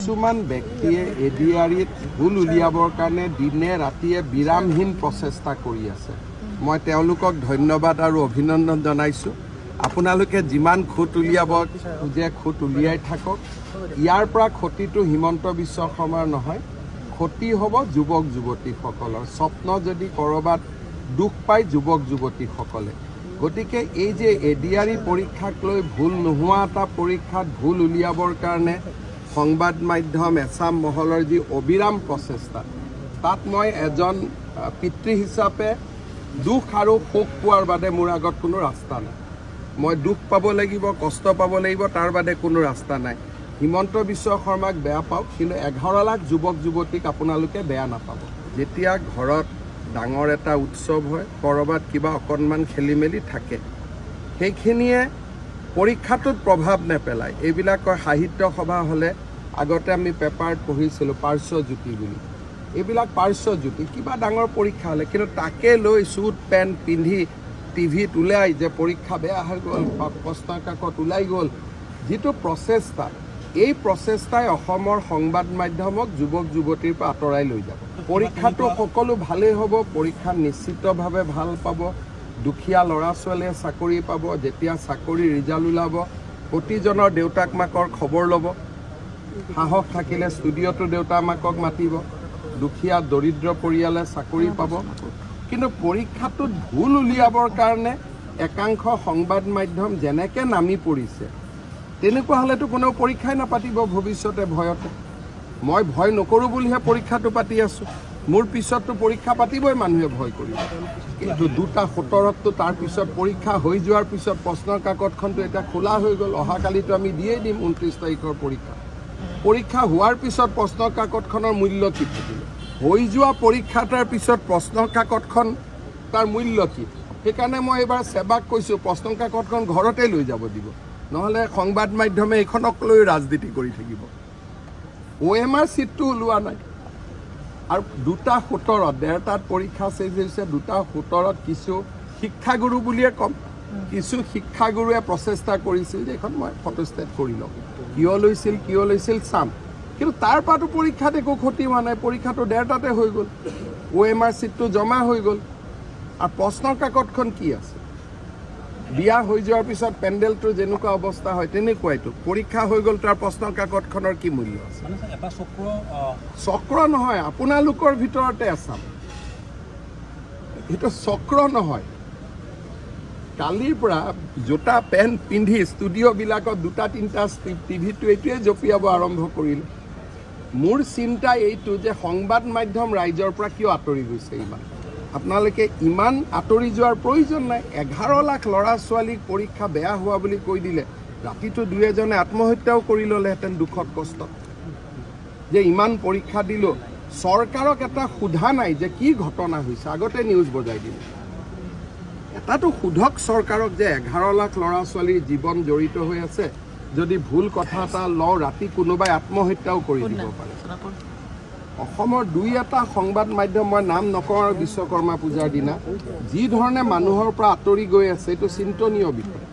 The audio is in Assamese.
কিছুমান ব্যক্তিয়ে এডিআৰিত ভুল উলিয়াবৰ কাৰণে দিনে ৰাতিয়ে বিৰামহীন প্ৰচেষ্টা কৰি আছে। মই তেওঁলোকক ধন্যবাদ আৰু অভিনন্দন জনাইছোঁ। আপোনালোকে যিমান খুঁত উলিয়াব খোজে খুঁত উলিয়াই থাকক। ইয়াৰ পৰা ক্ষতিটো হিমন্ত বিশ্ব শৰ্মাৰ নহয়, ক্ষতি হ'ব যুৱক যুৱতীসকলৰ। স্বপ্ন যদি ক'ৰবাত দুখ পায় যুৱক যুৱতীসকলে। গতিকে এই যে এডিআৰি পৰীক্ষাক লৈ ভুল নোহোৱা এটা পৰীক্ষাত ভুল উলিয়াবৰ কাৰণে সংবাদ মাধ্যম এছাম মহলৰ যি অবিৰাম প্ৰচেষ্টা, তাত মই এজন পিতৃ হিচাপে দুখ আৰু শোক পোৱাৰ বাদে মোৰ আগত কোনো ৰাস্তা নাই। মই দুখ পাব লাগিব, কষ্ট পাব লাগিব, তাৰ বাদে কোনো ৰাস্তা নাই। হিমন্ত বিশ্ব শৰ্মাক বেয়া পাওক, কিন্তু 11 লাখ যুৱক যুৱতীক আপোনালোকে বেয়া নাপাব। যেতিয়া ঘৰত ডাঙৰ এটা উৎসৱ হয়, ক'ৰবাত কিবা অকণমান খেলি মেলি থাকে, সেইখিনিয়ে পৰীক্ষাটোত প্ৰভাৱ নেপেলায়। এইবিলাক সাহিত্য সভা হ'লে আগতে আমি পেপাৰত পঢ়িছিলোঁ পাৰ্শ্বজ্যোতি বুলি। এইবিলাক পাৰ্শ্বজ্যোতি কিবা ডাঙৰ পৰীক্ষা হ'লে, কিন্তু তাকে লৈ চুট পেণ্ট পিন্ধি টিভিত ওলাই যে পৰীক্ষা বেয়া হৈ গ'ল, প্ৰশ্ন কাকত ওলাই গ'ল, যিটো প্ৰচেষ্টা, এই প্ৰচেষ্টাই অসমৰ সংবাদ মাধ্যমক যুৱক যুৱতীৰ পৰা আঁতৰাই লৈ যাব। পৰীক্ষাটো সকলো ভালেই হ'ব, পৰীক্ষা নিশ্চিতভাৱে ভাল পাব। দুখীয়া ল'ৰা ছোৱালীয়ে চাকৰি পাব। যেতিয়া চাকৰি ৰিজাল্ট ওলাব, প্ৰতিজনৰ দেউতাক মাকৰ খবৰ ল'ব। সাহস থাকিলে ষ্টুডিঅ'টো দেউতা মাকক মাতিব। দুখীয়া দৰিদ্ৰ পৰিয়ালে চাকৰি পাব। কিন্তু পৰীক্ষাটোত ভুল উলিয়াবৰ কাৰণে একাংশ সংবাদ মাধ্যম যেনেকৈ নামি পৰিছে, তেনেকুৱা হ'লেতো কোনেও পৰীক্ষাই নাপাতিব ভৱিষ্যতে ভয়তে। মই ভয় নকৰোঁ বুলিহে পৰীক্ষাটো পাতি আছোঁ। মোৰ পিছততো পৰীক্ষা পাতিবই মানুহে ভয় কৰিব। কিন্তু 2:17 তাৰপিছত পৰীক্ষা হৈ যোৱাৰ পিছত প্ৰশ্নৰ কাকতখনটো এতিয়া খোলা হৈ গ'ল। অহাকালিতো আমি দিয়েই দিম 29 তাৰিখৰ পৰীক্ষা। পৰীক্ষা হোৱাৰ পিছত প্ৰশ্নৰ কাকতখনৰ মূল্য কি থাকিব? হৈ যোৱা পৰীক্ষা এটাৰ পিছত প্ৰশ্নৰ কাকতখন তাৰ মূল্য কি? সেইকাৰণে মই এইবাৰ সেৱাক কৈছোঁ, প্ৰশ্নৰ কাকতখন ঘৰতে লৈ যাব দিব। নহ'লে সংবাদ মাধ্যমে এইখনক লৈ ৰাজনীতি কৰি থাকিব। OMR চিটটো ওলোৱা নাই। আৰু 2:17 ডেৰটাত পৰীক্ষা শেষ হৈছে। 2:17 কিছু শিক্ষাগুৰু বুলিয়ে ক'ম, কিছু শিক্ষাগুৰুৱে প্ৰচেষ্টা কৰিছিল যে এইখন মই ফটোষ্টেট কৰি লওঁ। কিয় লৈছিল চাম। কিন্তু তাৰ পৰাতো পৰীক্ষাত একো ক্ষতি হোৱা নাই। পৰীক্ষাটো 1:30টাতে হৈ গ'ল। OMR চিটটো জমা হৈ গ'ল। আৰু প্ৰশ্নৰ কাকতখন কি আছে? বিয়া হৈ যোৱাৰ পিছত পেণ্ডেলটো যেনেকুৱা অৱস্থা হয় তেনেকুৱাইতো। পৰীক্ষা হৈ গ'ল, তাৰ প্ৰশ্নৰ কাকতখনৰ কি মূল্য আছে? চক্ৰ নহয়, আপোনালোকৰ ভিতৰতে আছাম। সেইটো চক্ৰ নহয়। কালিৰ পৰা জোতা পেণ্ট পিন্ধি ষ্টুডিঅ'বিলাকত 2-3টা টিভিটো এইটোৱে জঁপিয়াব আৰম্ভ কৰিলে। মোৰ চিন্তা এইটো যে সংবাদ মাধ্যম ৰাইজৰ পৰা কিয় আঁতৰি গৈছে ইমান? আপোনালোকে ইমান আঁতৰি যোৱাৰ প্ৰয়োজন নাই। 11 লাখ ল'ৰা ছোৱালীক পৰীক্ষা বেয়া হোৱা বুলি কৈ দিলে, ৰাতিটো 2-এজনে আত্মহত্যাও কৰি ল'লেহেঁতেন দুখত কষ্টত। যে ইমান পৰীক্ষা দিলোঁ, চৰকাৰক এটা সোধা নাই যে কি ঘটনা হৈছে। আগতে নিউজ বজাই দিলে। এটাতো সোধক চৰকাৰক যে 11 লাখ ল'ৰা ছোৱালীৰ জীৱন জড়িত হৈ আছে। যদি ভুল কথা এটা লওঁ, ৰাতি কোনোবাই আত্মহত্যাও কৰি দিব পাৰে। অসমৰ 2-এটা সংবাদ মাধ্যম, মই নাম নকওঁ আৰু বিশ্বকৰ্মা পূজাৰ দিনা, যি ধৰণে মানুহৰ পৰা আঁতৰি গৈ আছে, এইটো চিন্তনীয় বিষয়।